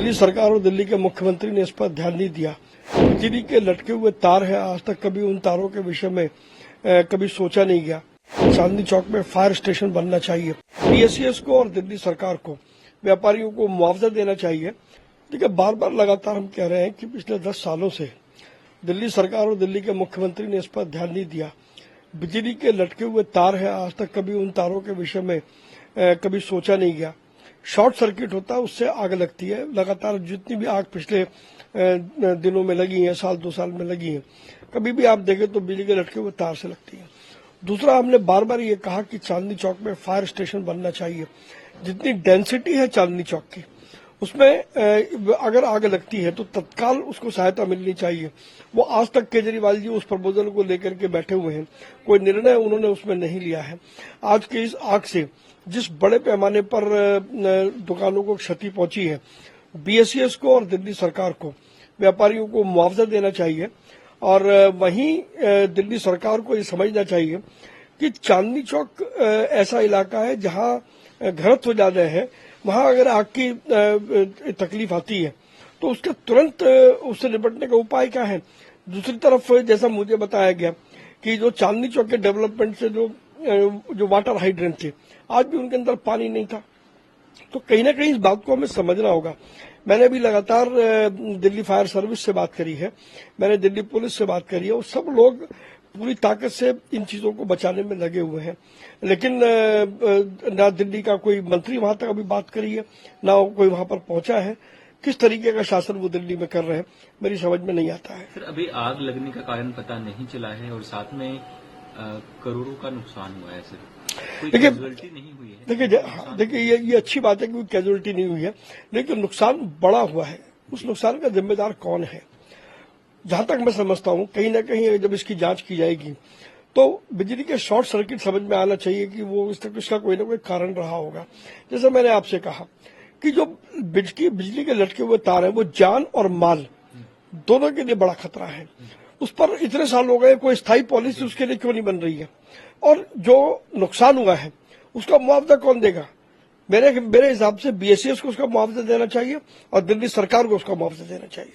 दिल्ली सरकार और दिल्ली के मुख्यमंत्री ने इस पर ध्यान नहीं दिया। बिजली के लटके हुए तार है, आज तक कभी उन तारों के विषय में कभी सोचा नहीं गया। चांदनी चौक में फायर स्टेशन बनना चाहिए। पीएसईएस को और दिल्ली सरकार को, व्यापारियों को मुआवजा देना चाहिए। देखिए, बार बार लगातार हम कह रहे हैं कि पिछले 10 सालों से दिल्ली सरकार और दिल्ली के मुख्यमंत्री ने इस पर ध्यान नहीं दिया। बिजली के लटके हुए तार है, आज तक कभी उन तारों के विषय में कभी सोचा नहीं गया। शॉर्ट सर्किट होता है, उससे आग लगती है। लगातार जितनी भी आग पिछले दिनों में लगी है, साल 2 साल में लगी है, कभी भी आप देखें तो बिजली के लटके हुए तार से लगती है। दूसरा, हमने बार बार ये कहा कि चांदनी चौक में फायर स्टेशन बनना चाहिए। जितनी डेंसिटी है चांदनी चौक की, उसमें अगर आग लगती है तो तत्काल उसको सहायता मिलनी चाहिए। वो आज तक केजरीवाल जी उस प्रपोजल को लेकर के बैठे हुए हैं, कोई निर्णय उन्होंने उसमें नहीं लिया है। आज की इस आग से जिस बड़े पैमाने पर दुकानों को क्षति पहुंची है, बीएसईएस को और दिल्ली सरकार को, व्यापारियों को मुआवजा देना चाहिए। और वहीं दिल्ली सरकार को ये समझना चाहिए कि चांदनी चौक ऐसा इलाका है जहां घनत्व ज्यादा है। वहां अगर आग की तकलीफ आती है तो उसके तुरंत उससे निपटने का उपाय क्या है। दूसरी तरफ, जैसा मुझे बताया गया कि जो चांदनी चौक के डेवलपमेंट से जो वाटर हाइड्रेंट थे, आज भी उनके अंदर पानी नहीं था। तो कहीं ना कहीं इस बात को हमें समझना होगा। मैंने भी लगातार दिल्ली फायर सर्विस से बात करी है, मैंने दिल्ली पुलिस से बात करी है, और सब लोग पूरी ताकत से इन चीजों को बचाने में लगे हुए हैं। लेकिन ना दिल्ली का कोई मंत्री वहां तक अभी बात करी है, ना कोई वहां पर पहुंचा है। किस तरीके का शासन वो दिल्ली में कर रहे हैं, मेरी समझ में नहीं आता है। सर, अभी आग लगने का कारण पता नहीं चला है और साथ में करोड़ों का नुकसान हुआ है सर। कोई कैजुअल्टी नहीं हुई है। देखिए ये अच्छी बात है कि कोई कैजुअल्टी नहीं हुई है, लेकिन नुकसान बड़ा हुआ है। उस नुकसान का जिम्मेदार कौन है? जहां तक मैं समझता हूं, कहीं ना कहीं जब इसकी जांच की जाएगी तो बिजली के शॉर्ट सर्किट समझ में आना चाहिए कि वो इसका कोई ना कोई कारण रहा होगा। जैसे मैंने आपसे कहा कि जो बिजली के लटके हुए तार है, वो जान और माल दोनों के लिए बड़ा खतरा है। उस पर इतने साल हो गए, कोई स्थायी पॉलिसी उसके लिए क्यों नहीं बन रही है? और जो नुकसान हुआ है उसका मुआवजा कौन देगा? मेरे हिसाब से बीएसईएस को उसका मुआवजा देना चाहिए और दिल्ली सरकार को उसका मुआवजा देना चाहिए।